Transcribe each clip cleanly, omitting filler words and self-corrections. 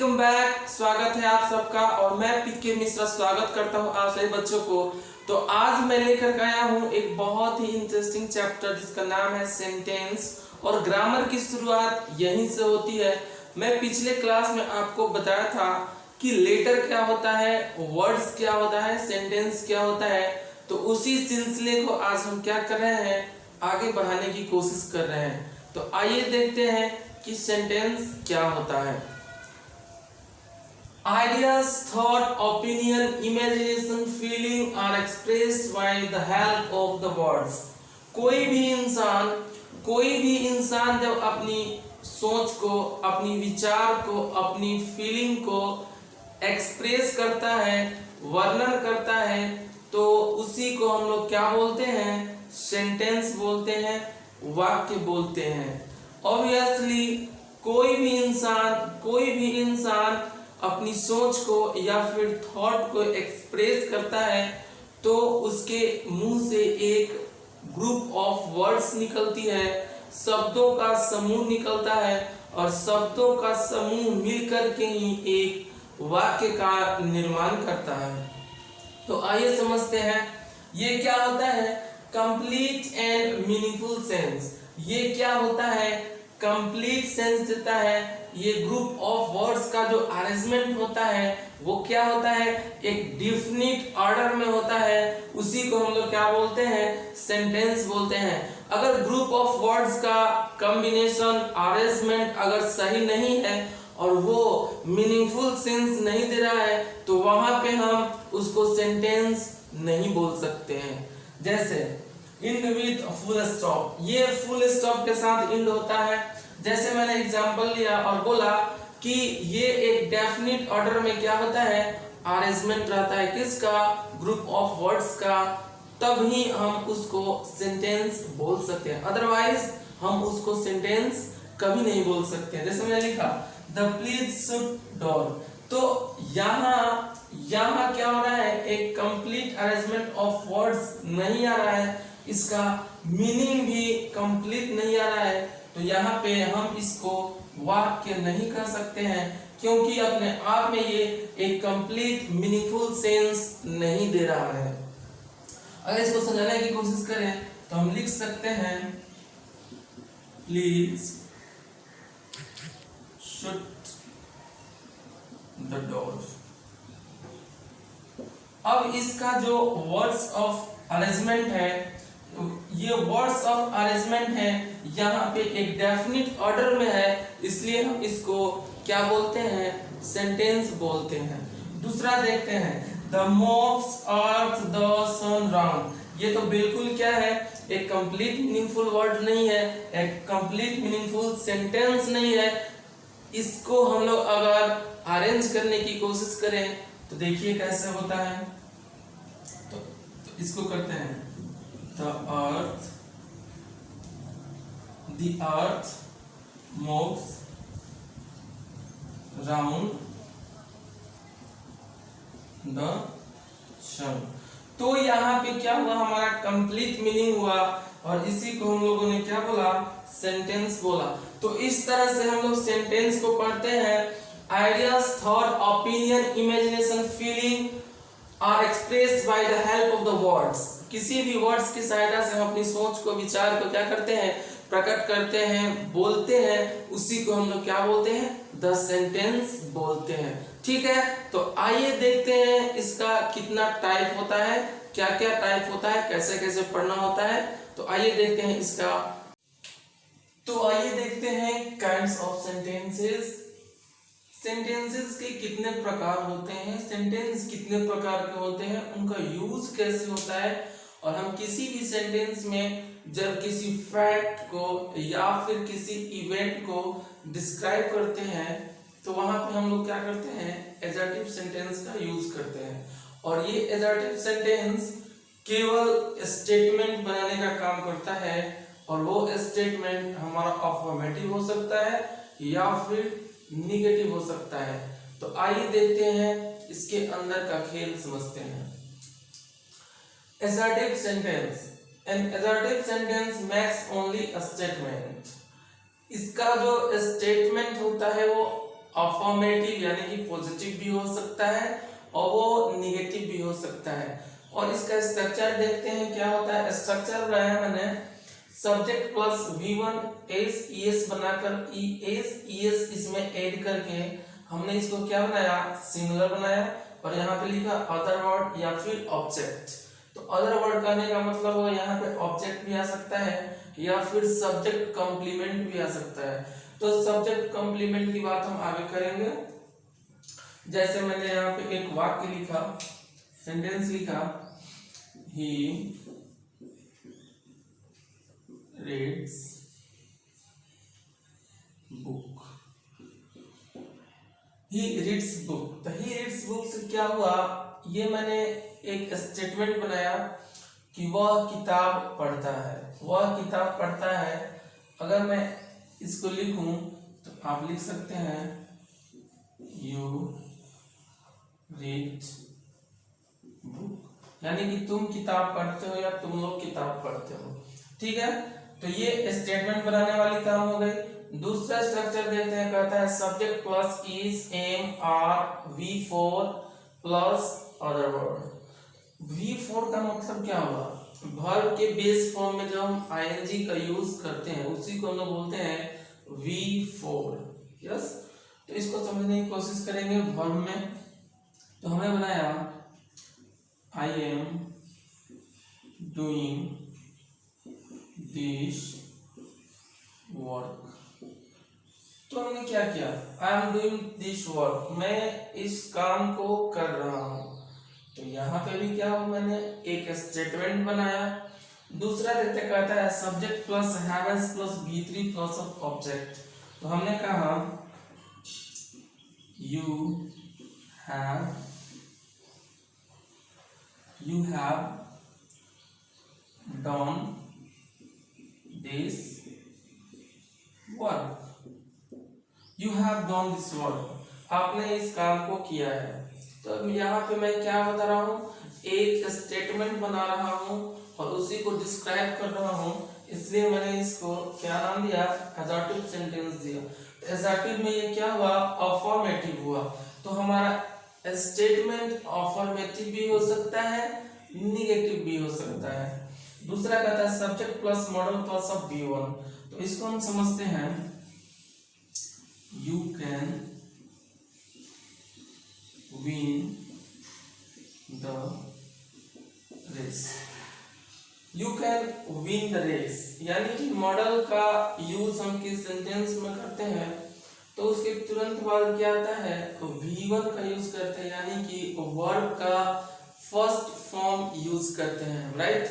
Welcome back. स्वागत है आप सबका और मैं पीके मिश्रा स्वागत करता हूं आप सभी बच्चों को। तो आज मैं लेकर आया हूं एक बहुत ही इंटरेस्टिंग चैप्टर जिसका नाम है सेंटेंस। और ग्रामर की शुरुआत यहीं से होती है। मैं पिछले क्लास में आपको बताया था कि लेटर क्या होता है, वर्ड्स क्या होता है, सेंटेंस क्या होता है। तो उसी सिलसिले को आज हम क्या कर रहे हैं, आगे बढ़ाने की कोशिश कर रहे हैं। तो आइए देखते हैं कि सेंटेंस क्या होता है। Ideas, thought, opinion, imagination, feeling are expressed by the help of the words. कोई भी इंसान जब अपनी सोच को, अपनी विचार को, अपनी फीलिंग को एक्सप्रेस करता है, वर्णन करता है, तो उसी को हम लोग क्या बोलते हैं, सेंटेंस बोलते हैं, वाक्य बोलते हैं। ऑब्वियसली कोई भी इंसान अपनी सोच को या फिर थॉट को एक्सप्रेस करता है तो उसके मुंह से एक ग्रुप ऑफ वर्ड्स निकलती है, शब्दों का समूह निकलता है और शब्दों का समूह मिलकर के ही एक वाक्य का निर्माण करता है। तो आइए समझते हैं ये क्या होता है, कंप्लीट एंड मीनिंगफुल सेंस। ये क्या होता है, कंप्लीट सेंस देता है। ये ग्रुप ऑफ वर्ड्स का जो अरेंजमेंट होता है वो क्या होता है, एक डिफिनिट ऑर्डर में होता है। उसी को हम लोग क्या बोलते हैं, सेंटेंस बोलते हैं। अगर ग्रुप ऑफ वर्ड्स का कॉम्बिनेशन, अरेंजमेंट अगर सही नहीं है और वो मीनिंगफुल सेंस नहीं दे रहा है तो वहां पे हम उसको सेंटेंस नहीं बोल सकते हैं। जैसे इंड विद फुल स्टॉप, ये फुल स्टॉप के साथ इंड होता है। जैसे मैंने एग्जांपल लिया और बोला कि ये एक डेफिनिट ऑर्डर में क्या होता है, अरेंजमेंट रहता है किसका, ग्रुप ऑफ वर्ड्स का, तब ही हम उसको सेंटेंस बोल सकते हैं। अदरवाइज हम उसको सेंटेंस कभी नहीं बोल सकते हैं। जैसे मैंने लिखा द प्लीज शुड डोर, तो यहाँ क्या हो रहा है, एक कंप्लीट अरेंजमेंट ऑफ वर्ड्स नहीं आ रहा है, इसका मीनिंग भी कंप्लीट नहीं आ रहा है। तो यहाँ पे हम इसको वाक्य नहीं कर सकते हैं क्योंकि अपने आप में ये एक कंप्लीट मीनिंगफुल सेंस नहीं दे रहा है। अगर इसको समझाने की कोशिश करें तो हम लिख सकते हैं प्लीज शट द डोर। अब इसका जो वर्ड्स ऑफ अरेंजमेंट है, ये वर्ड्स ऑफ अरेंजमेंट है, यहाँ पे एक डेफिनिट ऑर्डर में है, इसलिए हम इसको क्या बोलते हैं, सेंटेंस बोलते हैं। दूसरा देखते हैं the moves earth the sun round. ये तो बिल्कुल क्या है, एक कंप्लीट मीनिंगफुल वर्ड नहीं है, एक कंप्लीट मीनिंगफुल सेंटेंस नहीं है। इसको हम लोग अगर अरेंज करने की कोशिश करें तो देखिए कैसे होता है। तो इसको करते हैं the earth moves round the sun। तो यहाँ पे क्या हुआ, हमारा कंप्लीट मीनिंग हुआ और इसी को हम लोगों ने क्या बोला, सेंटेंस बोला। तो इस तरह से हम लोग सेंटेंस को पढ़ते हैं। Ideas, thought, opinion, imagination, feeling are expressed by the help of the words. किसी भी वर्ड्स की सहायता से हम अपनी सोच को, विचार को क्या करते हैं, प्रकट करते हैं, बोलते हैं। उसी को हम लोग क्या बोलते हैं, द सेंटेंस बोलते हैं। ठीक है, तो आइए देखते हैं इसका कितना टाइप होता है, क्या क्या टाइप होता है, कैसे कैसे पढ़ना होता है। तो आइए देखते हैं इसका। तो आइए देखते हैं काइंड्स ऑफ सेंटेंसेस। सेंटेंसेस के कितने प्रकार होते हैं, सेंटेंस कितने प्रकार के होते हैं, उनका यूज कैसे होता है, और हम किसी भी सेंटेंस में जब किसी फैक्ट को या फिर किसी इवेंट को डिस्क्राइब करते हैं तो वहां पे हम लोग क्या करते हैं, एडजेक्टिव सेंटेंस का यूज करते हैं। और ये एडजेक्टिव सेंटेंस केवल स्टेटमेंट बनाने का काम करता है और वो स्टेटमेंट हमारा अफर्मेटिव हो सकता है या फिर निगेटिव हो सकता है। तो आइए देखते हैं इसके अंदर का खेल समझते हैं। assertive sentence, an assertive sentence makes only a statement। इसका जो स्टेटमेंट होता है वो अफर्मेटिव यानी कि पॉजिटिव भी हो सकता है और वो निगेटिव भी हो सकता है। और इसका स्ट्रक्चर देखते हैं क्या होता है। स्ट्रक्चर बनाया मैंने subject plus V1 S ES बनाकर ES इसमें ऐड करके हमने इसको क्या बनाया, सिंगुलर बनाया। और यहाँ पे लिखा अदर वर्ड या फिर ऑब्जेक्ट। तो अदर वर्ड करने का मतलब यहाँ पे ऑब्जेक्ट भी आ सकता है या फिर सब्जेक्ट कॉम्प्लीमेंट भी आ सकता है। तो सब्जेक्ट कॉम्प्लीमेंट की बात हम आगे करेंगे। जैसे मैंने यहाँ पे एक वाक्य लिखा, सेंटेंस लिखा, he reads book. He reads book. तो ही रीड्स बुक से क्या हुआ, ये मैंने एक स्टेटमेंट बनाया कि वह किताब पढ़ता है, वह किताब पढ़ता है। अगर मैं इसको लिखूं तो आप लिख सकते हैं यू रीड बुक, यानी कि तुम किताब पढ़ते हो या तुम लोग किताब पढ़ते हो। ठीक है, तो ये स्टेटमेंट बनाने वाली काम हो गई। दूसरा स्ट्रक्चर देखते हैं, कहता है subject plus is am are V4 plus other word. V4 का मतलब क्या हुआ, वर्ब के बेस फॉर्म में जब हम ing का यूज करते हैं उसी को हम लोग बोलते हैं V4। यस, तो इसको समझने की कोशिश करेंगे वर्ब में। तो हमने बनाया I am doing this work। तो हमने क्या किया, I am doing this work, मैं इस काम को कर रहा हूं। तो यहाँ पे भी क्या हो, मैंने एक स्टेटमेंट बनाया। दूसरा देखते कहता है subject plus havens plus V3 plus of object. तो हमने कहा you have done this work। You have done this work, आपने इस काम को किया है। तो यहाँ पे मैं क्या बता रहा हूँ, एक स्टेटमेंट बना रहा हूँ और उसी को डिस्क्राइब कर रहा हूँ, इसलिए मैंने इसको क्या नाम दिया, एडजेक्टिव सेंटेंस दिया। एडजेक्टिव में ये क्या हुआ, अफर्मेटिव हुआ। तो हमारा स्टेटमेंट अफर्मेटिव भी हो सकता है, निगेटिव भी हो सकता है। दूसरा कहता है subject plus model plus of V1। तो इसको हम समझते हैं, you can win the race। You can win the race यानी कि मॉडल का यूज हम किस सेंटेंस में करते हैं तो उसके तुरंत बाद क्या आता है, तो V1 का यूज करते हैं, यानी कि वर्ब का फर्स्ट फॉर्म यूज करते हैं, राइट।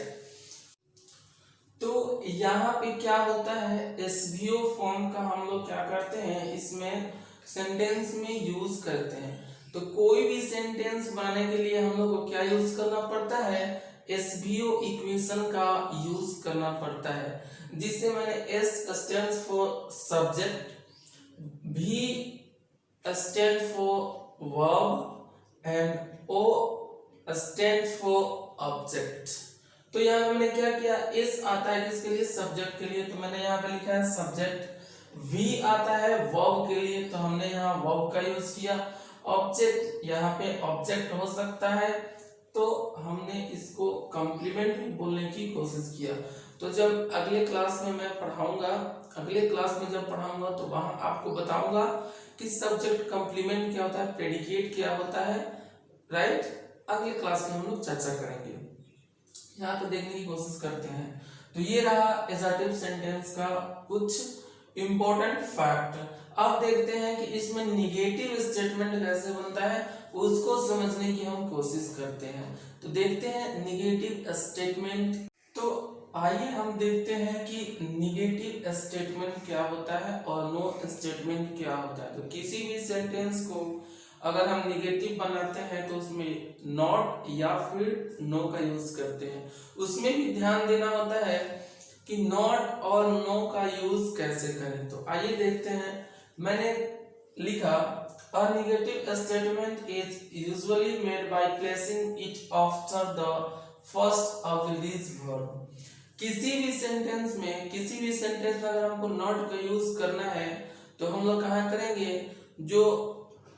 तो यहाँ पे क्या होता है, SVO फॉर्म का हम लोग क्या करते हैं, इसमें सेंटेंस में यूज करते हैं। तो कोई भी सेंटेंस बनाने के लिए हम लोग को क्या यूज करना पड़ता है, SVO इक्वेशन का यूज करना पड़ता है, जिसे मैंने S stands for subject, V stand for verb and O stand for object. तो यहाँ मैंने क्या किया, S आता है किसके लिए, सब्जेक्ट के लिए, तो मैंने यहाँ पे लिखा है सब्जेक्ट। V आता है वर्ब के लिए, तो हमने यहाँ वर्ब का यूज किया। ऑब्जेक्ट, यहाँ पे ऑब्जेक्ट हो सकता है, तो हमने इसको कॉम्प्लीमेंट भी बोलने की कोशिश किया। तो जब अगले क्लास में मैं पढ़ाऊंगा, अगले क्लास में जब पढ़ाऊंगा तो वहां आपको बताऊंगा कि सब्जेक्ट कॉम्प्लीमेंट क्या होता है, प्रेडिकेट क्या होता है, राइट। अगले क्लास में हम लोग चर्चा करेंगे। यहाँ पे देखने की कोशिश करते हैं। तो ये रहा एडजेक्टिव सेंटेंस का कुछ इंपॉर्टेंट फैक्ट। अब देखते हैं कि इसमें निगेटिव स्टेटमेंट कैसे बनता है, उसको समझने की हम कोशिश करते हैं। तो देखते हैं निगेटिव स्टेटमेंट। तो आइए हम देखते हैं कि निगेटिव स्टेटमेंट क्या होता है और नो स्टेटमेंट क्या होता है। तो किसी भी सेंटेंस को अगर हम निगेटिव बनाते हैं तो उसमें नॉट या फिर नो का यूज करते हैं। उसमें भी ध्यान देना होता है कि नॉट और नो का यूज कैसे करें। तो आइए देखते हैं। मैंने लिखा a negative statement is usually made by placing it after the first of these verb। किसी भी सेंटेंस में अगर हमको नॉट का यूज करना है तो हम लोग कहाँ करेंगे, जो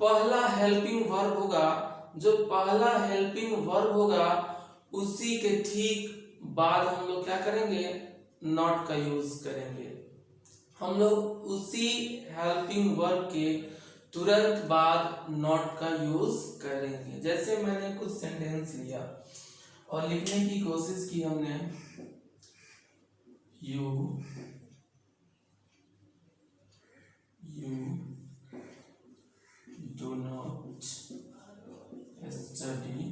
पहला हेल्पिंग वर्ब होगा, जो पहला हेल्पिंग वर्ब होगा उसी के ठीक बाद हम लोग क्या करेंगे, नॉट का यूज करेंगे। हम लोग उसी हेल्पिंग वर्ब के तुरंत बाद नॉट का यूज करेंगे। जैसे मैंने कुछ सेंटेंस लिया और लिखने की कोशिश की हमने, you do not study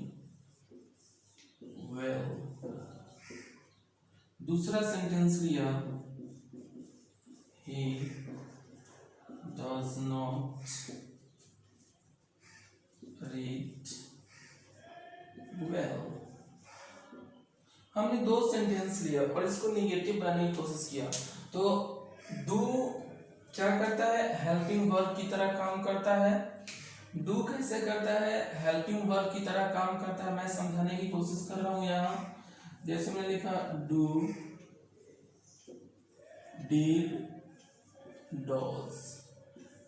well. दूसरा सेंटेंस लिया, he does not read well। हमने दो सेंटेंस लिया और इसको निगेटिव बनाने की कोशिश किया। तो डू क्या करता है, हेल्पिंग वर्ब की तरह काम करता है। डू कैसे करता है, हेल्पिंग वर्ब की तरह काम करता है। मैं समझाने की कोशिश कर रहा हूं यहाँ। जैसे मैंने लिखा डू, डिड, डॉज,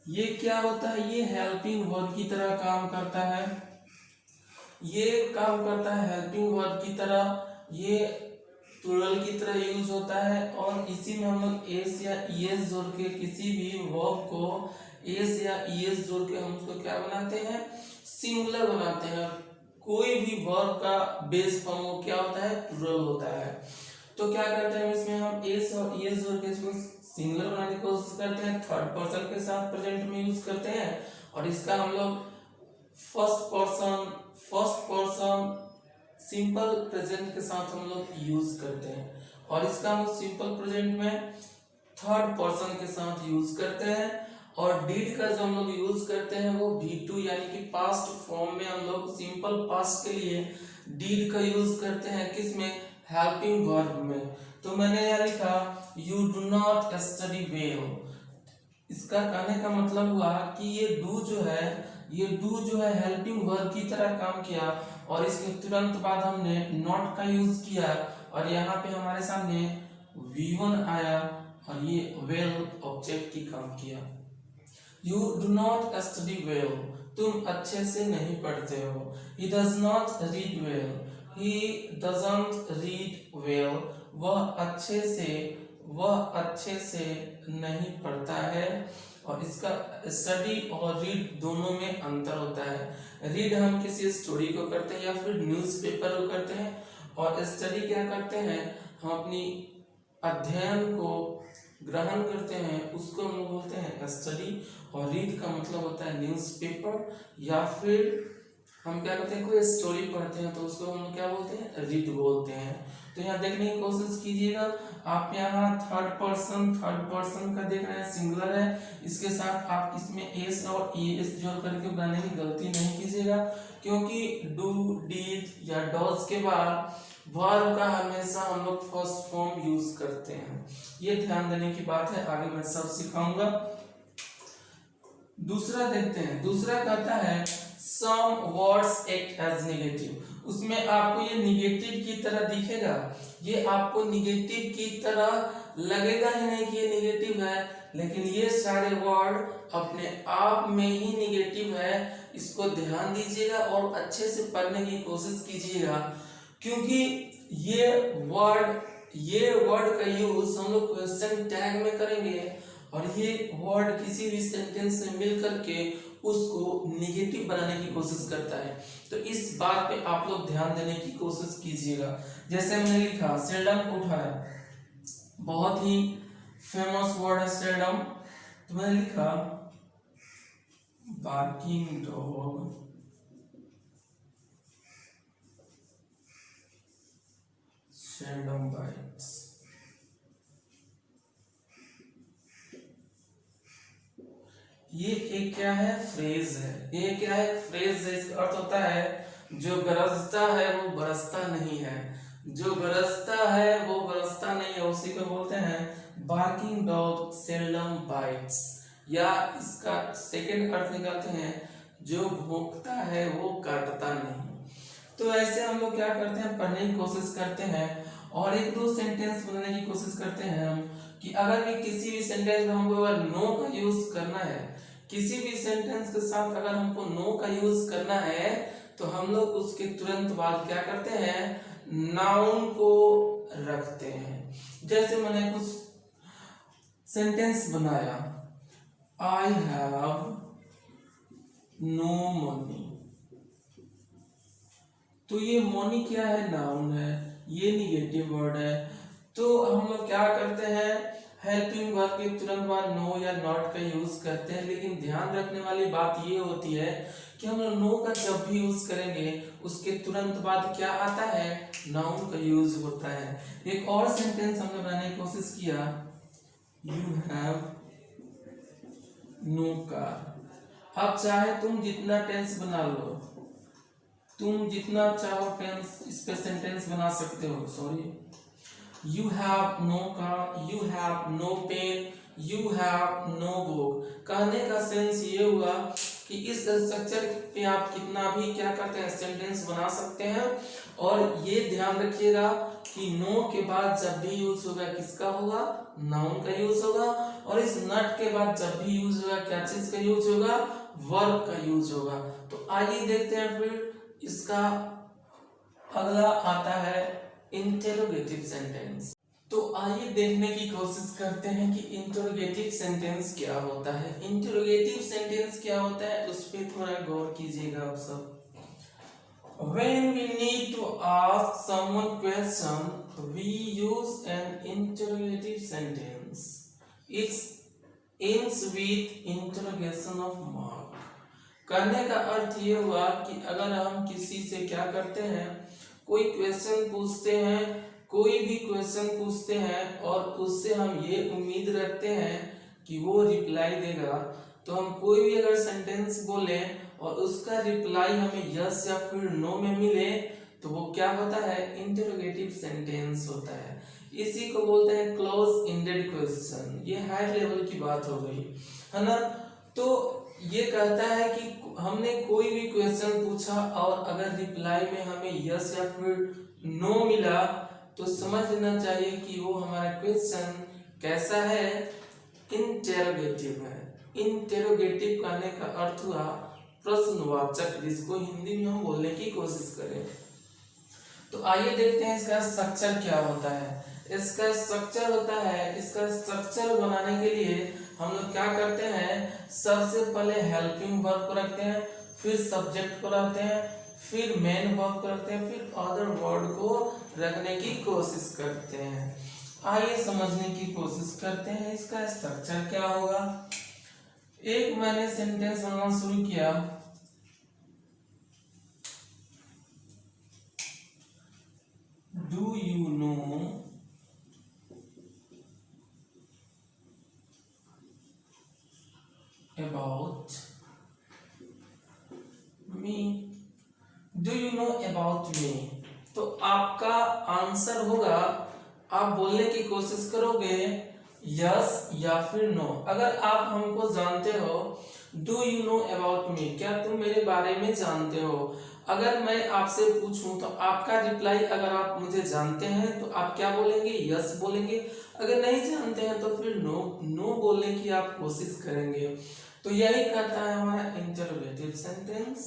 ये क्या होता है, ये हेल्पिंग वर्ब की तरह काम करता है। ये काम करता है हेल्पिंग वर्ब की तरह, ये प्लूरल की तरह यूज होता है। और इसी में हम लोग एस या ईएस जोड़ के किसी भी वर्ब को एस या ईएस जोड़ के हम उसको क्या बनाते हैं, सिंगुलर बनाते हैं। कोई भी वर्ब का बेस फॉर्म वो क्या होता है, प्लूरल होता है। तो क्या करते हैं इसमें, हम एस और ईएस जोड़ के इसको सिंगुलर बनाने की कोशिश करते हैं, थर्ड पर्सन के साथ प्रेजेंट में यूज करते हैं। और इसका हम लोग फर्स्ट पर्सन सिंपल प्रेजेंट के साथ हम लोग यूज करते हैं। और इसका हम सिंपल प्रेजेंट में थर्ड पर्सन के साथ यूज करते हैं। और डीड का जो हम लोग यूज करते हैं वो V2 यानी कि पास्ट फॉर्म में हम लोग सिंपल पास्ट के लिए डीड का यूज करते हैं। किसमें, हेल्पिंग वर्ब में। तो मैंने यहाँ लिखा you do not study well. इसका कहने का मतलब हुआ कि ये डू जो है हेल्पिंग वर्ब की तरह काम किया और इसके तुरंत बाद हमने नॉट का यूज किया और यहाँ पे हमारे सामने V1 आया और ये वेल ऑब्जेक्ट की काम किया। You do not study well, तुम अच्छे से नहीं पढ़ते हो। He does not read well, he doesn't read well, वह अच्छे से नहीं पढ़ता है। और इसका स्टडी और रीड दोनों में अंतर होता है। रीड हम किसी स्टोरी को करते हैं या फिर न्यूज़पेपर को करते हैं, और स्टडी क्या करते हैं, हम अपनी अध्ययन को ग्रहण करते हैं, उसको हम बोलते हैं स्टडी। और रीड का मतलब होता है न्यूज़पेपर, या फिर हम क्या करते हैं, कोई स्टोरी पढ़ते हैं तो उसको हम क्या बोलते हैं, रीड बोलते हैं। तो यहाँ देखने की कोशिश कीजिएगा, आप यहाँ थर्ड पर्सन का देख रहे हैं, सिंगुलर है। इसके साथ आप इसमें एस और ईएस जोड़ करके बनाने की गलती नहीं कीजिएगा, क्योंकि डू, डिड या डॉज के बाद वर्ब का हमेशा हम लोग फर्स्ट फॉर्म यूज करते हैं। ये ध्यान देने की बात है, आगे मैं सब सिखाऊंगा। दूसरा देखते हैं, दूसरा कहता है some words act as negative। उसमें आपको ये निगेटिव की तरह दिखेगा, ये आपको निगेटिव की तरह लगेगा ही नहीं कि ये निगेटिव है, लेकिन ये सारे वर्ड अपने आप में ही निगेटिव है। इसको ध्यान दीजिएगा और अच्छे से पढ़ने की कोशिश कीजिएगा, क्योंकि ये वर्ड का यूज हम लोग क्वेश्चन टैग में करेंगे और ये वर्ड किसी भी सेंटेंस से मिल करके उसको निगेटिव बनाने की कोशिश करता है। तो इस बात पे आप लोग ध्यान देने की कोशिश कीजिएगा। जैसे हमने लिखा सेल्डम को उठाया, बहुत ही फेमस वर्ड है सेल्डम। तो मैंने लिखा बार्किंग डॉग सेल्डम बाइट्स। ये एक क्या है, फ्रेज है। ये क्या है, फ्रेज है। इसका अर्थ होता है जो गरजता है वो बरसता नहीं है, जो गरजता है वो बरसता नहीं है, उसी को बोलते हैं बार्किंग डॉग सेल्डम बाइट्स। या इसका सेकंड अर्थ निकालते हैं जो भौंकता है वो काटता नहीं। तो ऐसे हम लोग क्या करते हैं, पढ़ने की कोशिश करते हैं और एक दो सेंटेंस बनाने की कोशिश करते हैं हम, कि अगर भी किसी भी सेंटेंस में हमको अगर नो का यूज करना है किसी भी सेंटेंस के साथ अगर हमको नो का यूज करना है तो हम लोग उसके तुरंत बाद क्या करते हैं, नाउन को रखते हैं। जैसे मैंने कुछ सेंटेंस बनाया, आई हैव नो मनी, तो ये मनी क्या है, नाउन है, ये निगेटिव वर्ड है। तो हम लोग क्या करते हैं, हेल्पिंग वर्ब के तुरंत बाद नो या नॉट का यूज करते हैं। लेकिन ध्यान रखने वाली बात ये होती है कि हम लोग नो का जब भी यूज करेंगे उसके तुरंत बाद क्या आता है, नाउन का यूज होता है। एक और सेंटेंस हमने बनाने की कोशिश किया, यू हैव नो कार। अब चाहे तुम जितना टेंस बना लो, तुम जितना चाहो टेंस इस पे सेंटेंस बना सकते हो। Sorry, you have no car, you have no pen, you have no book. कहने का सेंस ये हुआ कि इस स्ट्रक्चर पे आप कितना भी क्या करते हैं, सेंटेंस बना सकते हैं। और ये ध्यान रखिएगा कि नो के बाद जब भी यूज होगा किसका होगा, नाउन का यूज होगा। और इस नट के बाद जब भी यूज होगा क्या चीज का यूज होगा, वर्ब का यूज होगा। तो आइए देखते हैं फिर इसका अगला आता है इंटेरोगेटिव सेंटेंस। तो आइए देखने की कोशिश करते हैं कि इंटेरोगेटिव सेंटेंस क्या होता है। इंटेरोगेटिव सेंटेंस क्या होता है उस पर थोड़ा गौर कीजिएगा आप सब। When we need to ask someone question, we use an interrogative sentence. It ends with interrogation of mark. कहने का अर्थ ये हुआ कि अगर हम किसी से क्या करते हैं, कोई क्वेश्चन पूछते हैं, कोई भी क्वेश्चन पूछते हैं और उससे हम ये उम्मीद रखते हैं कि वो रिप्लाई देगा, तो हम कोई भी अगर सेंटेंस बोले और उसका रिप्लाई हमें यस या फिर नो में मिले तो वो क्या होता है, इंटरोगेटिव सेंटेंस होता है। इसी को बोलते हैं क्लोज एंडेड क्वेश्चन। ये हाई लेवल की बात हो गई है ना। तो ये कहता है कि हमने कोई भी क्वेश्चन पूछा और अगर रिप्लाई में हमें यस या फिर नो मिला तो समझ लेना चाहिए कि वो हमारा क्वेश्चन कैसा है, इंटेरोगेटिव है। इंटेरोगेटिव कहने का अर्थ हुआ प्रश्नवाचक, जिसको हिंदी में हम बोलने की कोशिश करें। तो आइए देखते हैं इसका स्ट्रक्चर क्या होता है। इसका स्ट्रक्चर होता है, इसका स्ट्रक्चर बनाने के लिए हम लोग क्या करते हैं, सबसे पहले हेल्पिंग वर्ब को रखते हैं, फिर सब्जेक्ट को रखते हैं, फिर मेन वर्ब को रखते हैं, फिर अदर वर्ड को रखने की कोशिश करते हैं। आइए समझने की कोशिश करते हैं इसका स्ट्रक्चर क्या होगा। एक मैंने सेंटेंस बनाना शुरू किया, do you no about me, do you know about me। तो आपका आंसर होगा, आप बोलने की कोशिश करोगे यस या फिर नो। अगर आप हमको जानते हो, डू यू नो अबाउट मी, क्या तुम मेरे बारे में जानते हो। अगर मैं आपसे पूछूं तो आपका रिप्लाई, अगर आप मुझे जानते हैं तो आप क्या बोलेंगे, यस बोलेंगे। अगर नहीं जानते हैं तो फिर नो बोलने की आप कोशिश करेंगे। तो यही कहता है हमारा इंटरोगेटिव सेंटेंस।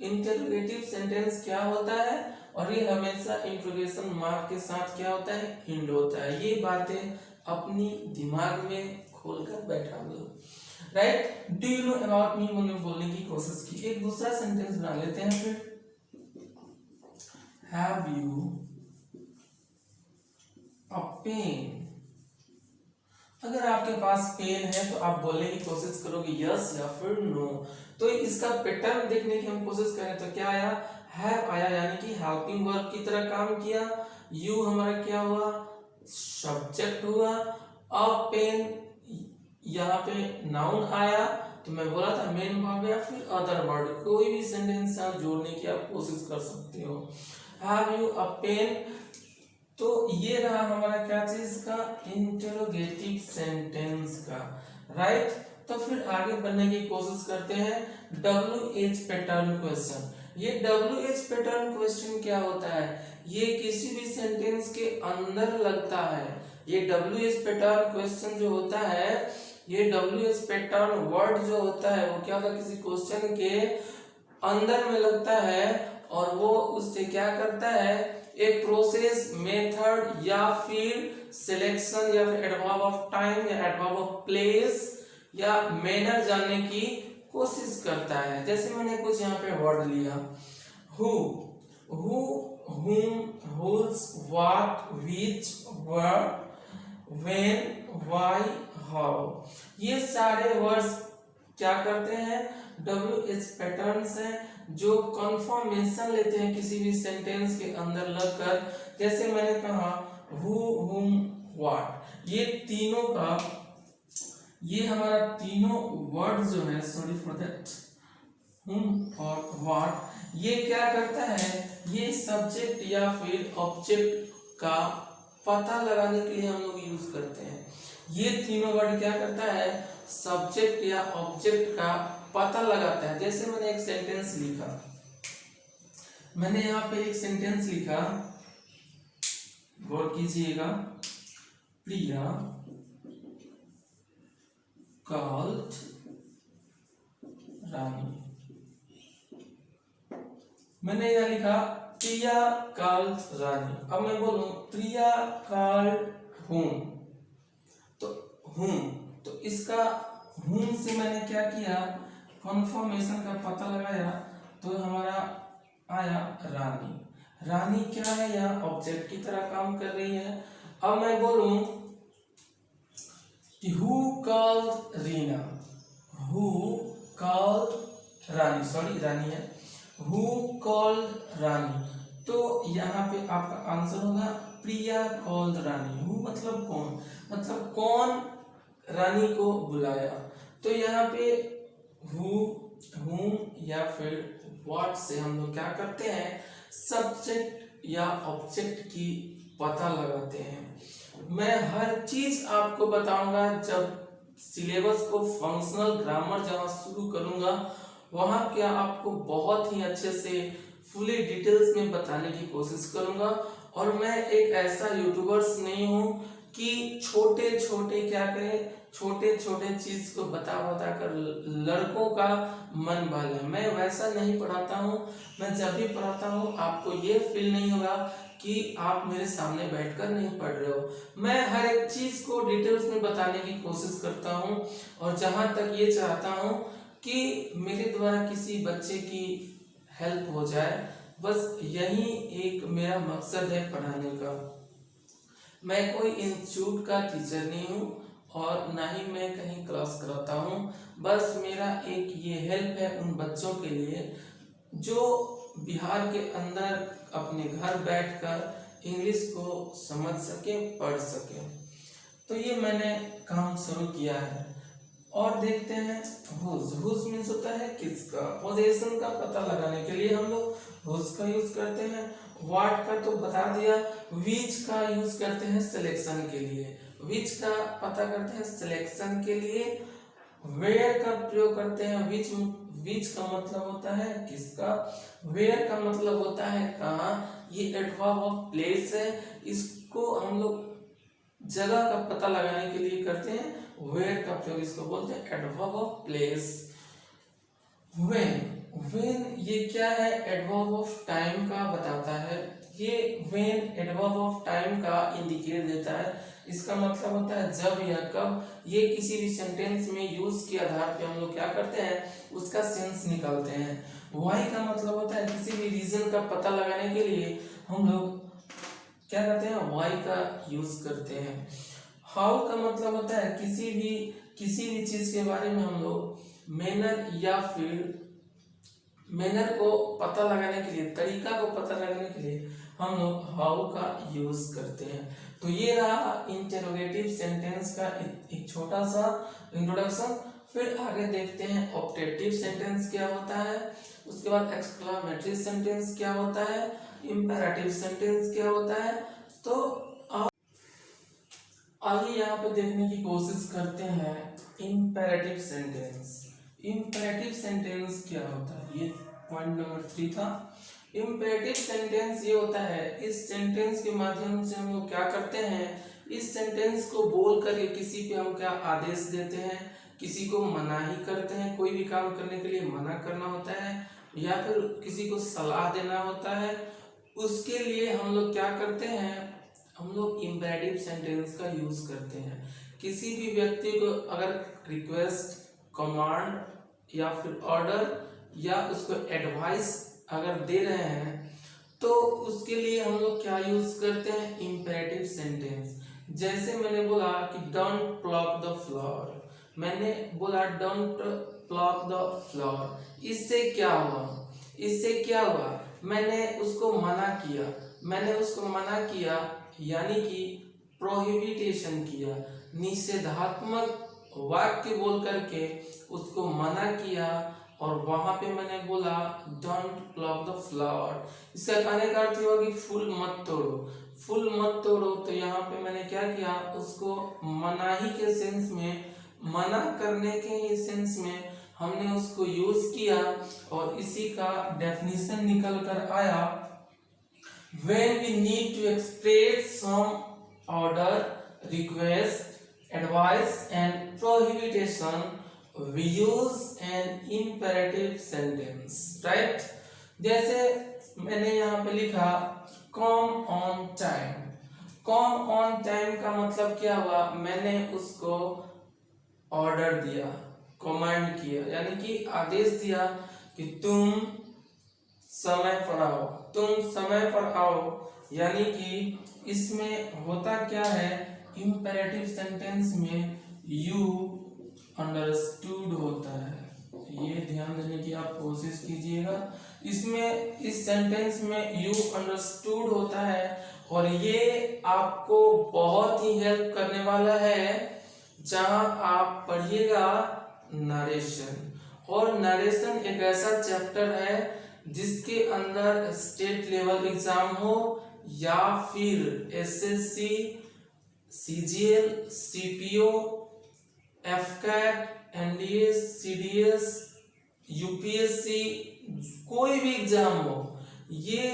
इंटरोगेटिव सेंटेंस क्या होता है, और ये हमेशा इंट्रोगेशन मार्क के साथ क्या होता है, एंड होता है। ये बातें अपनी दिमाग में खोलकर बैठा लो, right. Do you know about me मैंने बोलने की कोशिश की। एक दूसरा सेंटेंस बना लेते हैं फिर, हैव यू अ पेन। अगर आपके पास पेन है तो आप बोलने की कोशिश करोगे यस या फिर नो। तो इसका पैटर्न देखने की हम कोशिश करें तो क्या आया, हैव आया, यानी कि हेल्पिंग वर्ब की तरह काम किया। यू हमारा क्या हुआ, सब्जेक्ट हुआ। अ पेन यहाँ पे नाउन आया, तो मैं बोला था मेन वर्ब या फिर अदर वर्ड, कोई भी सेंटेंस आप जोड़ने की आप कोशिश कर सकते हो। हैव यू अ पेन, तो ये रहा हमारा क्या चीज का, इंटरोगेटिव सेंटेंस का, राइट। तो फिर आगे बढ़ने की कोशिश करते हैं WH पैटर्न क्वेश्चन। ये WH पैटर्न क्वेश्चन क्या होता है, ये किसी भी सेंटेंस के अंदर लगता है। ये WH पैटर्न क्वेश्चन जो होता है ये WH पैटर्न वर्ड जो होता है वो क्या होता है, किसी क्वेश्चन के अंदर में लगता है और वो उससे क्या करता है, एक प्रोसेस, मेथड या फिर सिलेक्शन या फिर एडवर्ब ऑफ टाइम या एडवर्ब ऑफ प्लेस या मैनर जानने की कोशिश करता है। जैसे मैंने कुछ यहाँ पे वर्ड लिया, who, whom, whose, what, which, where, when, why, how, ये सारे वर्ड्स क्या करते हैं, WH पैटर्न्स हैं जो कंफर्मेशन लेते हैं किसी भी सेंटेंस के अंदर लगकर। जैसे मैंने कहा who, whom, what, ये तीनों का, ये हमारा तीनों वर्ड जो है, सॉरी फॉर दैट, whom और what, ये क्या करता है, ये सब्जेक्ट या फिर ऑब्जेक्ट का पता लगाने के लिए हम लोग यूज करते हैं। ये तीनों वर्ड क्या करता है, सब्जेक्ट या ऑब्जेक्ट का पता लगाता है। जैसे मैंने एक सेंटेंस लिखा, मैंने यहाँ पे एक सेंटेंस लिखा, गौर कीजिएगा, प्रिया कॉल्ड रानी। मैंने यहाँ लिखा प्रिया कॉल्ड रानी। अब मैं बोलूं प्रिया कॉल्ड whom, तो इसका whom से मैंने क्या किया, कन्फर्मेशन का पता लगाया, तो हमारा आया रानी। रानी क्या है, यहाँ ऑब्जेक्ट की तरह काम कर रही है। अब मैं बोलूं कि who called Reena, who called Rani, sorry Rani है, who called रानी, तो यहाँ पे आपका आंसर होगा प्रिया कॉल्ड रानी। हु मतलब कौन, मतलब कौन रानी को बुलाया। तो यहाँ पे हु, whom या फिर what से हम लोग क्या करते हैं, सब्जेक्ट या ऑब्जेक्ट की पता लगाते हैं। मैं हर चीज आपको बताऊंगा जब सिलेबस को फंक्शनल ग्रामर जहाँ शुरू करूंगा, वहाँ क्या आपको बहुत ही अच्छे से फुली डिटेल्स में बताने की कोशिश करूंगा। और मैं एक ऐसा यूट्यूबर्स नहीं हूँ कि छोटे छोटे क्या करें, छोटे छोटे चीज को बता कर लड़कों का मन बहले, मैं वैसा नहीं पढ़ाता हूँ। मैं जब भी पढ़ाता हूँ आपको ये फील नहीं होगा कि आप मेरे सामने बैठकर नहीं पढ़ रहे हो। मैं हर एक चीज को डिटेल्स में बताने की कोशिश करता हूँ और जहाँ तक ये चाहता हूँ कि मेरे द्वारा किसी बच्चे की हेल्प हो जाए, बस यही एक मेरा मकसद है पढ़ाने का। मैं कोई इंस्टीट्यूट का टीचर नहीं हूँ और ना ही मैं कहीं क्लास कराता हूँ। बस मेरा एक ये हेल्प है उन बच्चों के लिए जो बिहार के अंदर अपने घर बैठकर इंग्लिश को समझ सके, पढ़ सके। तो ये मैंने काम शुरू किया है। और देखते हैं हुज मीन्स होता है किसका, पोजीशन का पता लगाने के लिए हम लोग हुज का यूज करते हैं। व्हाट का तो बता दिया। विच का यूज करते हैं सिलेक्शन के लिए, विच का पता करते हैं सिलेक्शन के लिए। वेयर का प्रयोग करते हैं, विच का मतलब होता है किसका, वेयर का मतलब होता है कहाँ। ये एडवर्ब ऑफ प्लेस है, इसको हम लोग जगह का पता लगाने के लिए करते हैं। वेयर का प्रयोग इसको बोलते हैं एडवर्ब ऑफ प्लेस। व्हेन ये क्या है, एडवर्ब ऑफ टाइम का बताता है। ये व्हेन एडवर्ब ऑफ टाइम का इंडिकेट देता है। इसका मतलब होता है जब या कब। ये किसी भी सेंटेंस में यूज के आधार पे हम लोग क्या करते हैं, उसका सेंस निकालते हैं। वाई का मतलब होता है किसी भी रीजन का पता लगाने के लिए हम लोग क्या करते हैं, वाई का यूज करते हैं। हाउ का मतलब होता है किसी भी चीज के बारे में हम लोग मैनर या फिर मैनर को पता लगाने के लिए, तरीका को पता लगाने के लिए हम लोग हाउ का यूज करते हैं। तो ये रहा इंटेरोगेटिव सेंटेंस का एक छोटा सा इंट्रोडक्शन। फिर आगे देखते हैं ऑप्टेटिव सेंटेंस क्या होता है, उसके बाद एक्सक्लेमेटरी सेंटेंस क्या होता है, इंपेरेटिव सेंटेंस क्या होता है। तो आइए यहाँ पे देखने की कोशिश करते हैं इंपेरेटिव सेंटेंस। इंपेरेटिव सेंटेंस क्या होता है, ये पॉइंट नंबर 3 था। इंपेरेटिव सेंटेंस ये होता है, इस सेंटेंस के माध्यम से हम लोग क्या करते हैं, इस सेंटेंस को बोल करके किसी पे हम क्या आदेश देते हैं, किसी को मनाही करते हैं, कोई भी काम करने के लिए मना करना होता है या फिर किसी को सलाह देना होता है, उसके लिए हम लोग क्या करते हैं, हम लोग इम्पेरेटिव सेंटेंस का यूज करते हैं। किसी भी व्यक्ति को अगर रिक्वेस्ट, कमांड या फिर ऑर्डर या उसको एडवाइस अगर दे रहे हैं तो उसके लिए हम लोग क्या यूज करते हैं, इम्पेरेटिव सेंटेंस। जैसे मैंने बोला कि डोंट प्लॉक द फ्लावर, मैंने बोला डोंट प्लॉक द फ्लावर, इससे क्या हुआ, इससे क्या हुआ, मैंने उसको मना किया, मैंने उसको मना किया यानी कि प्रोहिबिटेशन किया, निषेधात्मक वाक्य बोल करके उसको मना किया और वहां पे मैंने बोला डोंट प्लॉक द फ्लावर। इसका कहने का अर्थ हुआ कि फूल मत तोड़ो, फूल मत तोड़ो। तो यहाँ पे मैंने क्या किया, उसको मनाही के सेंस में, मना करने के सेंस में हमने उसको यूज किया और इसी का डेफिनेशन निकल कर आया, when we need to express some order, request, advice and prohibition, we use an imperative sentence, right? जैसे मैंने यहाँ पे लिखा come on time, come on time का मतलब क्या हुआ, मैंने उसको ऑर्डर दिया, कमांड किया यानी कि आदेश दिया कि तुम समय पर आओ, तुम समय पर आओ, यानी कि इसमें होता क्या है, इम्पेरेटिव सेंटेंस में यू अंडरस्टूड होता है, ये ध्यान देने की आप कोशिश कीजिएगा। इसमें इस सेंटेंस में यू अंडरस्टूड होता है और ये आपको बहुत ही हेल्प करने वाला है जहां आप पढ़िएगा नरेशन। और नरेशन एक ऐसा चैप्टर है जिसके अंदर स्टेट लेवल एग्जाम हो या फिर SSC, CGL, CPO, AFCAT, NDA, CDS, UPSC, कोई भी एग्जाम हो, ये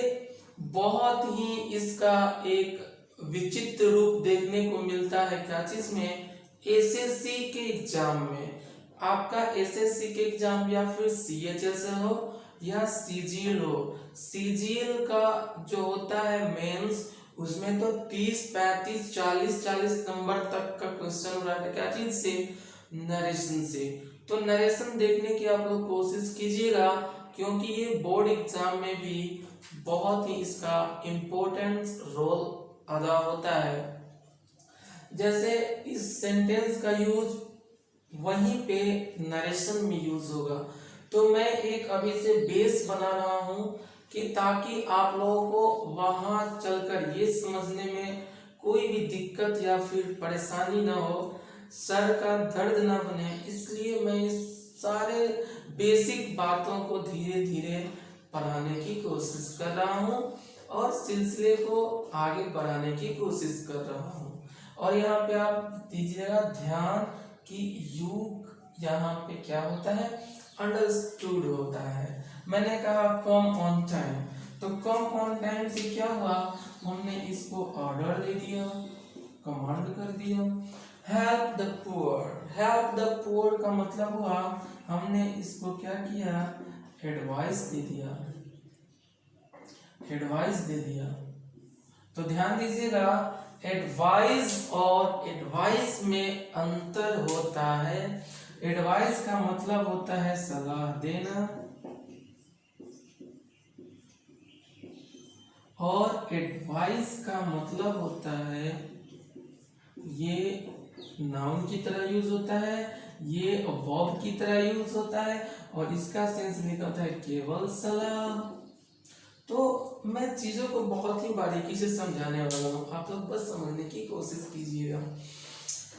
बहुत ही इसका एक विचित्र रूप देखने को मिलता है। क्या चीज में, एसएससी के एग्जाम में। आपका एसएससी के एग्जाम या फिर सीएचएसएल हो या सीजीएल हो, सीजीएल का जो होता है मेंस, उसमें तो 30, 35, 40 नंबर तक का क्वेश्चन रहा है। क्या चीज से, नरेशन से। तो नरेशन देखने की आप लोग कोशिश कीजिएगा क्योंकि ये बोर्ड एग्जाम में भी बहुत ही इसका इम्पोर्टेंट रोल अदा होता है। जैसे इस सेंटेंस का यूज वहीं पे नरेशन में यूज होगा। तो मैं एक अभी से बेस बना रहा हूं कि ताकि आप लोगों को वहां चलकर ये समझने में कोई भी दिक्कत या फिर परेशानी ना हो, सर का दर्द ना बने, इसलिए मैं इस सारे बेसिक बातों को धीरे धीरे पढ़ाने की कोशिश कर रहा हूं और सिलसिले को आगे बढ़ाने की कोशिश कर रहा हूं। और यहाँ पे आप दीजिएगा ध्यान कि यू यहाँ पे क्या होता है, अंडरस्टूड होता है। मैंने कहा कम ऑन टाइम, तो कम ऑन टाइम से क्या हुआ, हमने इसको ऑर्डर दे दिया, कमांड कर दिया। Help the poor, help the poor का मतलब हुआ हमने इसको क्या किया, एडवाइस दे दिया, एडवाइस दे दिया। तो ध्यान दीजिएगा एडवाइस और एडवाइस में अंतर होता है। एडवाइस का मतलब होता है सलाह देना और एडवाइस का मतलब होता है, ये नाउन की तरह यूज होता है, ये वर्ब की तरह यूज होता है और इसका सेंस निकलता है केवल सलाह। तो मैं चीजों को बहुत ही बारीकी से समझाने वाला हूँ, आप लोग बस समझने की कोशिश कीजिएगा,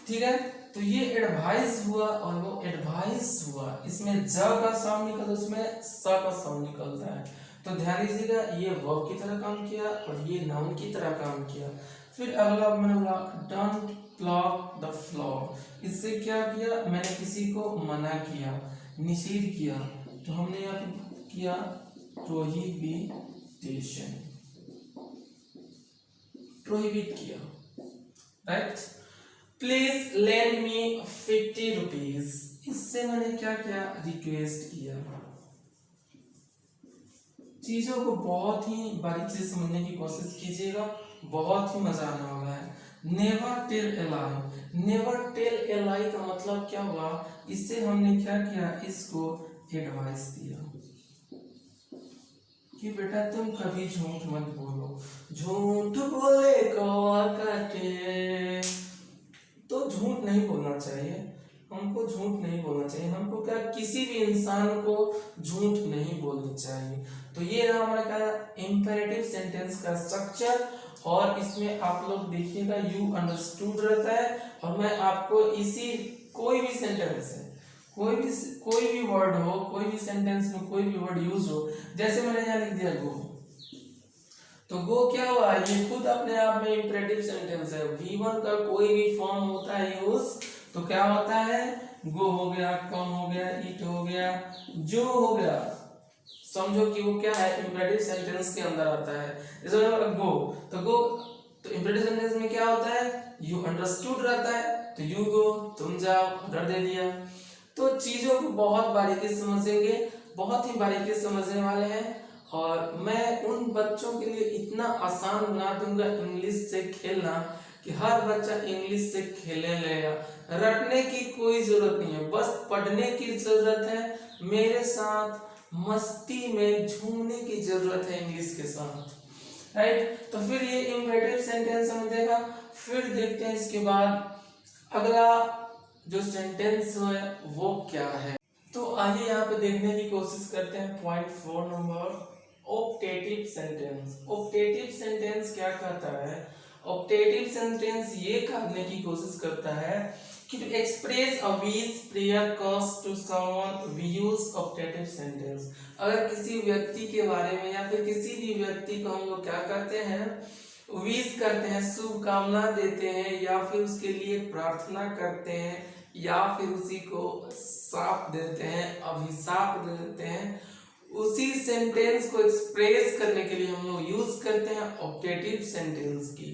ठीक है। तो ये एडवाइस हुआ और वो एडवाइस हुआ, इसमें ज का साउंड निकलता है, उसमें स का साउंड निकलता है। तो ध्यान दीजिएगा ये वर्ब की तरह काम किया और ये नाउन की तरह काम किया। फिर अगला मैंने बोला डोंट प्लॉक द फ्लावर, इससे क्या किया, मैंने किसी को मना किया, निषेध किया, तो हमने यहाँ किया प्रोहिबिटेशन, प्रोहिबिट किया। Right. Please lend me 50 rupees. इससे मैंने क्या क्या रिक्वेस्ट किया। चीजों को बहुत ही बारीकी से समझने की कोशिश कीजिएगा, बहुत ही मजा आने वाला है। Never tell a lie. Never tell a lie का मतलब क्या हुआ, इससे हमने क्या किया, इसको एडवाइस दिया कि बेटा तुम कभी झूठ मत बोलो, झूठ बोले कौवा काटे। तो झूठ नहीं बोलना चाहिए, हमको झूठ नहीं बोलना चाहिए, हमको क्या किसी भी इंसान को झूठ नहीं बोलनी चाहिए। तो ये रहा हमारा क्या इंपेरेटिव सेंटेंस का स्ट्रक्चर। और इसमें आप लोग देखिएगा यू अंडरस्टूड रहता है, और मैं आपको इसी कोई भी सेंटेंस है, कोई भी वर्ड हो, कोई भी सेंटेंस में कोई भी वर्ड यूज हो, जैसे मैंने यहाँ लिख दिया गो, तो गो क्या हुआ, ये खुद अपने आप में इंपेरेटिव सेंटेंस है। V1 का कोई भी फॉर्म होता है यूज तो क्या होता है, गो हो गया, कम हो गया, ईट हो गया, जो हो गया, समझो कि वो क्या है, इंपेरेटिव सेंटेंस के अंदर आता है। जैसे गो, तो गो तो इंपेरेटिव सेंटेंस में क्या होता है, यू अंडरस्टूड रहता है, तो यू गो, तुम जाओ, ऑर्डर दे दिया। तो चीजों को बहुत बारीकी से समझेंगे, बहुत ही बारीकी से समझने वाले हैं। और मैं उन बच्चों के लिए इतना आसान बना दूंगा इंग्लिश से खेलना कि हर बच्चा इंग्लिश से खेलने लगेगा। रटने की कोई जरूरत नहीं है, बस पढ़ने की जरूरत है, मेरे साथ मस्ती में झूमने की जरूरत है इंग्लिश के साथ, राइट। तो फिर ये इंपेरेटिव सेंटेंस समझेगा। फिर देखते हैं इसके बाद अगला जो सेंटेंस है वो क्या है। तो आइए यहाँ पे देखने की कोशिश करते हैं point 4 number, optative sentence. Optative sentence क्या कहता है, ऑप्टेटिव सेंटेंस ये कहने की कोशिश करता है कि to express a wish prayer cause to someone we use optative sentence। अगर किसी व्यक्ति के बारे में या फिर किसी भी व्यक्ति को हम लोग क्या करते हैं, विश करते हैं, शुभकामना देते हैं, या फिर उसके लिए प्रार्थना करते हैं, या फिर उसी को शाप देते हैं, अभिशाप दे देते हैं, उसी सेंटेंस को एक्सप्रेस करने के लिए हम लोग यूज करते हैं ऑप्टेटिव सेंटेंस की।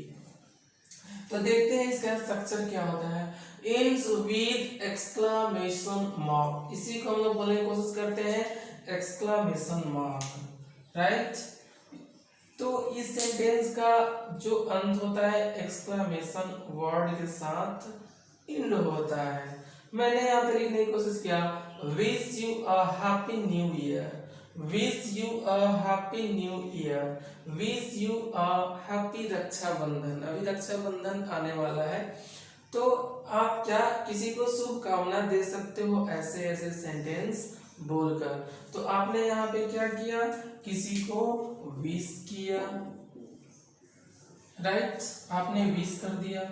तो देखते हैं इसका स्ट्रक्चर क्या होता है। ends with exclamation mark, इसी को हम लोग बोलने की कोशिश करते हैं exclamation mark, राइट। तो इस सेंटेंस का जो अंत होता है एक्सक्लेमेशन वर्ड के साथ एंड होता है। मैंने यहाँ पे लिखने की कोशिश किया wish you a happy new year, wish you a happy new year, wish you a happy Rakshabandhan. अभी रक्षाबंधन आने वाला है, तो आप क्या किसी को शुभकामना दे सकते हो ऐसे ऐसे सेंटेंस बोलकर। तो आपने यहाँ पे क्या किया, किसी को विश किया, राइट, आपने विश कर दिया।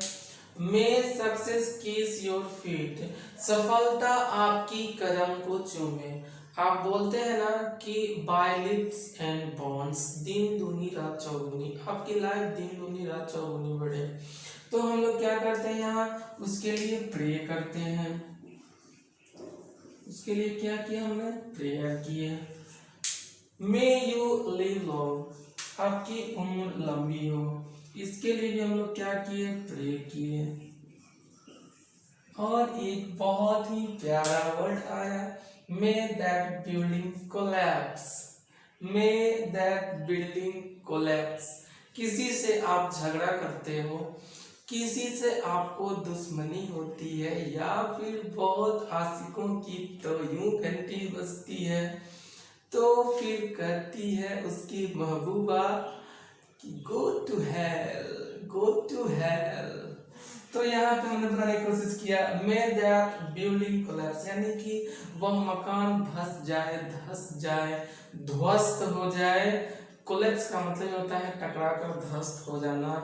मे सक्सेस किस योर फीट, सफलता आपकी कदम को चूमे। आप बोलते हैं ना कि बाय लिप्स एंड बॉन्ड्स, दिन दूनी रात चौगुनी, आपकी लाइफ दिन दूनी रात चौगुनी बढ़े। तो हम लोग क्या करते हैं यहाँ, उसके लिए प्रे करते हैं। उसके लिए क्या किया हमने, प्रेयर किए। मे यू लिव लॉन्ग, आपकी उम्र लंबी हो, इसके लिए भी हम लोग क्या किए, प्रे किए। और एक बहुत ही प्यारा वर्ड आया, may that building collapse, may that building collapse. किसी से आप झगड़ा करते हो, किसी से आपको दुश्मनी होती है, या फिर बहुत आशिकों की तो यूं घंटी बजती है, तो फिर कहती है उसकी महबूबा कि go to hell, go to hell. तो यहाँ पे हमने बताने की कोशिश किया मे दैट बिल्डिंग कोलैप्स, यानी कि वह मकान धस जाए, धस जाए, ध्वस्त हो जाए। कोलैप्स का मतलब होता है टकरा कर ध्वस्त हो जाना,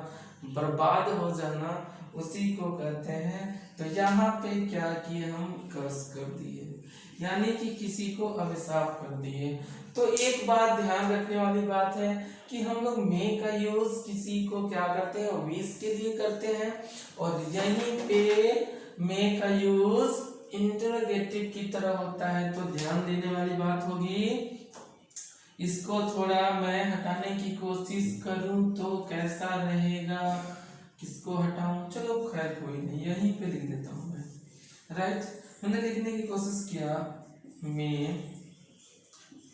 बर्बाद हो जाना, उसी को कहते हैं। तो यहाँ पे क्या किए, हम कर्स कर दिए, यानी कि किसी को अभिशाप कर दिए। तो एक बात ध्यान रखने वाली बात है कि हम लोग मे का यूज किसी को क्या करते हैं, विश के लिए करते हैं, और यहीं पे मे का यूज इंटरोगेटिव की तरह होता है। तो ध्यान देने वाली बात होगी, इसको थोड़ा मैं हटाने की कोशिश करूं तो कैसा रहेगा, किसको हटाऊं, चलो खैर कोई नहीं, यहीं पे लिख देता हूं मैं, राइट। मैंने लिखने की कोशिश किया, मे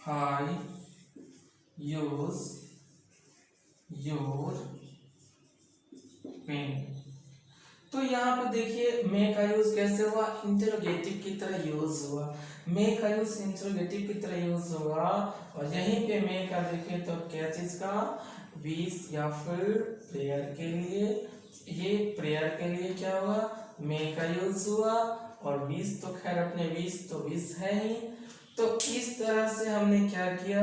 आई यूज योर पेन। तो यहाँ पर देखिए मे का यूज कैसे हुआ, इंटरोगेटिव की तरह यूज हुआ, मे का यूज इंटरोगेटिव की तरह यूज हुआ। और यहीं पे मे का देखें तो क्या चीज का, विश या फिर प्रेयर के लिए, ये प्रेयर के लिए क्या हुआ, मे का यूज हुआ। और विश तो खैर अपने विश तो विश है ही। तो इस तरह से हमने क्या किया,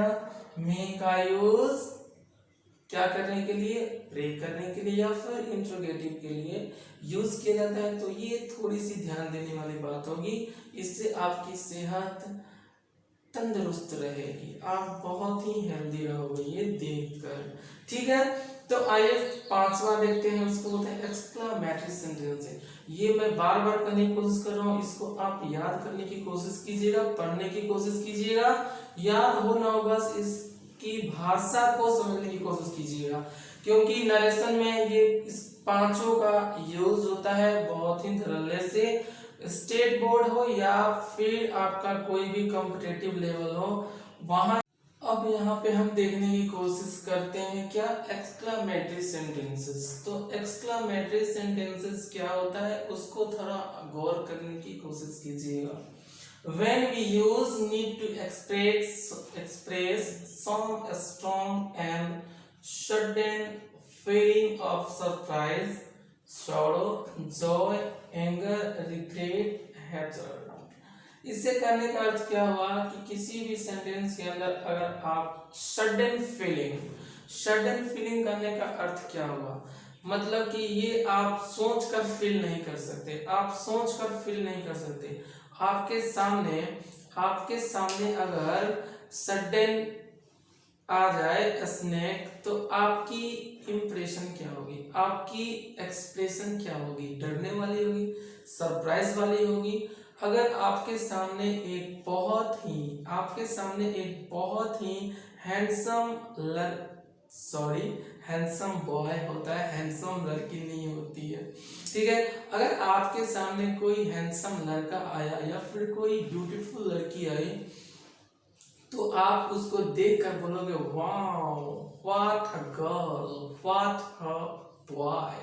मे का यूज क्या करने के लिए, प्रे करने के लिए या फिर इंट्रोगेटिव के लिए यूज किया जाता है। तो ये थोड़ी सी ध्यान देने वाली बात होगी, इससे आपकी सेहत तंदुरुस्त रहेगी, आप बहुत ही हेल्दी रहोगे ये देखकर, ठीक है। तो आइए पांचवा देखते हैं, उसको बोलते हैं एक्सक्लामेटरी सेंटेंस। ये मैं बार बार करने की कोशिश कर रहा हूँ, इसको आप याद करने की कोशिश कीजिएगा, पढ़ने की कोशिश कीजिएगा, याद हो ना हो बस इसकी भाषा को समझने की कोशिश कीजिएगा, क्योंकि नरेशन में ये इस पांचों का यूज होता है बहुत ही धड़ल्ले से, स्टेट बोर्ड हो या फिर आपका कोई भी कॉम्पिटिटिव लेवल हो वहां। अब यहाँ पे हम देखने की कोशिश करते हैं क्या, एक्सक्लामेटरी सेंटेंसेस। तो एक्सक्लामेटरी सेंटेंसेस क्या होता है उसको थोड़ा गौर करने की कोशिश कीजिएगा। When we use need to express some strong and sudden feeling of surprise, sorrow, joy, anger, regret, hatred। इसे करने का अर्थ क्या हुआ कि किसी भी सेंटेंस के अंदर अगर आप सडन फीलिंग करने का अर्थ क्या हुआ, मतलब कि ये आप सोच कर फील नहीं कर सकते, आप सोच कर फील नहीं कर सकते। आपके सामने अगर सडन आ जाए स्नेक, तो आपकी इंप्रेशन क्या होगी, आपकी एक्सप्रेशन क्या होगी, डरने वाली होगी, सरप्राइज वाली होगी। अगर आपके सामने एक बहुत ही हैंडसम बॉय होता है, हैंडसम लड़की नहीं होती है, ठीक है। अगर आपके सामने कोई हैंडसम लड़का आया या फिर कोई ब्यूटीफुल लड़की आई, तो आप उसको देखकर बोलोगे wow what a girl, what a boy.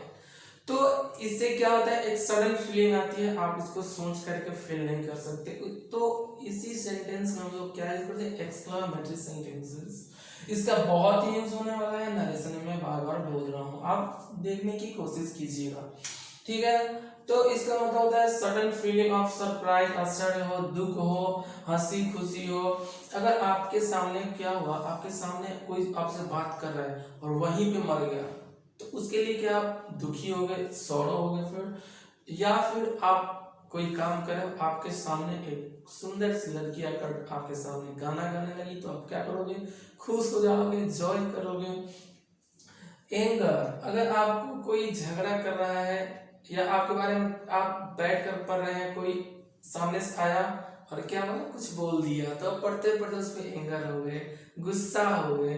तो इससे क्या होता है, एक सडन फीलिंग आती है, आप इसको सोच करके फील नहीं कर सकते। तो इसी सेंटेंस में हम लोग क्या यूज करते हैं, एक्सक्लामेटरी सेंटेंसेस। इसका बहुत ही यूज होने वाला है नरेशन में, बार बार बोल रहा हूँ, आप देखने की कोशिश कीजिएगा, ठीक है। तो इसका मतलब होता है सडन फीलिंग ऑफ सरप्राइज, आश्चर्य हो, दुख हो, हंसी खुशी हो। अगर आपके सामने क्या हुआ, आपके सामने कोई आपसे बात कर रहा है और वहीं पे मर गया, तो उसके लिए क्या आप दुखी हो गए, सौरो हो गए फिर, या फिर आप कोई काम करें, आपके सामने एक सुंदर सी लड़की आकर आपके सामने गाना गाने लगी, तो आप क्या करोगे, खुश हो जाओगे, जॉय करोगे। एंगर, अगर आपको कोई झगड़ा कर रहा है या आपके बारे में आप बैठ कर पढ़ रहे हैं, कोई सामने से आया और क्या हुआ, कुछ बोल दिया, तो पढ़ते पढ़ते उस पर एंगर हो गए, गुस्सा हो गए,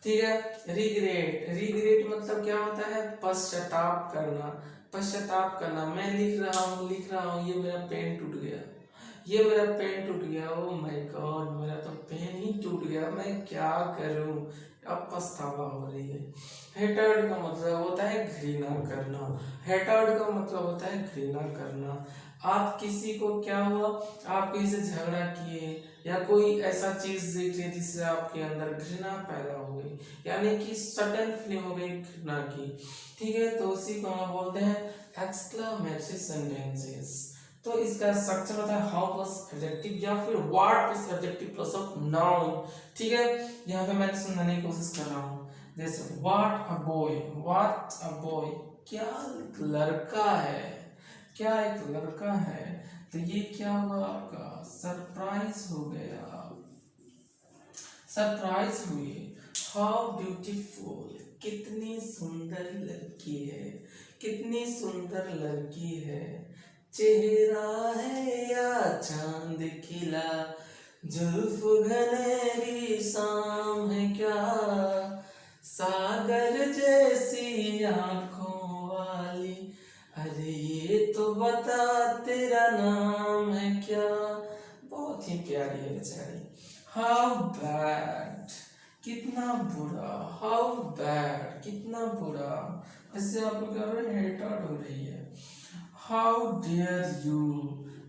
ठीक है। रिग्रेट मतलब क्या होता है, पश्चाताप करना। मैं लिख रहा हूँ, ये मेरा पेन टूट गया, ओ माय गॉड, मेरा तो पेन ही टूट गया, मैं क्या करूं, अब पछतावा हो रही है। हेटर्ड का मतलब होता है घृणा करना। आप किसी को क्या हुआ, आप किसी से झगड़ा किए या कोई ऐसा चीज देख लिया जिससे आपके अंदर घृणा पैदा हो गई, यानी कि सडन फीलिंग हो गई घृणा की, ठीक है। तो उसी को हम बोलते हैं एक्सक्लामेटरी सेंटेंसेस। तो इसका स्ट्रक्चर होता है हाउ प्लस एडजेक्टिव या फिर what plus adjective plus of noun, ठीक है। यहाँ पे मैं समझाने की कोशिश कर रहा हूँ, जैसे व्हाट अ बॉय, क्या एक लड़का है, तो ये क्या हुआ, आपका सरप्राइज हो गया, सरप्राइज हुई। हाउ ब्यूटीफुल, कितनी सुंदर लड़की है, चेहरा है या चांद खिला, जुल्फ घनेरी शाम है क्या, सागर जैसी आंखों वाली बता तेरा नाम है क्या। बहुत ही प्यारी है बेचारी। हाउ बैड, कितना बुरा, हाउ बैड, कितना बुरा। ऐसे आप लोग क्या हो रहे हैं, हेटर्ड हो रही है। How dare you,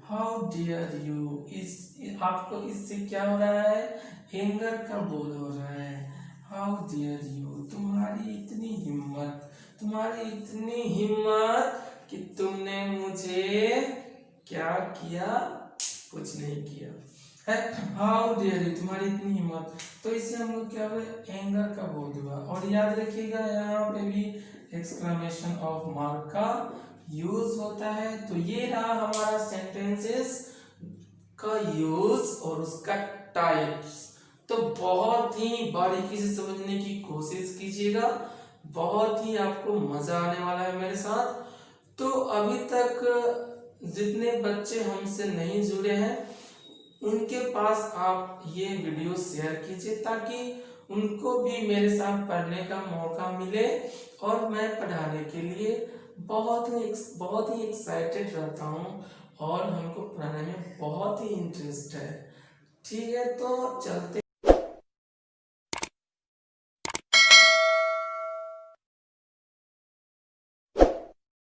how dare you, इस आपको इससे क्या हो रहा है, एंगर का बोध हो रहा है। हाउ डेयर यू, तुम्हारी इतनी हिम्मत, तुम्हारी इतनी हिम्मत कि तुमने मुझे क्या किया, कुछ नहीं किया है। हाउ डेयर यू, तुम्हारी इतनी हिम्मत। तो इससे हम लोग क्या हुआ, एंगर का बोध हुआ। और याद रखिएगा यहाँ पे भी एक्सक्लेमेशन ऑफ मार्क का यूज होता है। तो ये रहा हमारा सेंटेंसेस का यूज और उसका टाइप्स। तो बहुत ही बारीकी से समझने की कोशिश कीजिएगा, बहुत ही आपको मजा आने वाला है मेरे साथ। तो अभी तक जितने बच्चे हमसे नहीं जुड़े हैं उनके पास आप ये वीडियो शेयर कीजिए ताकि उनको भी मेरे साथ पढ़ने का मौका मिले। और मैं पढ़ाने के लिए बहुत ही एक्साइटेड रहता हूँ और हमको पढ़ाने में बहुत ही इंटरेस्ट है। ठीक है, तो चलते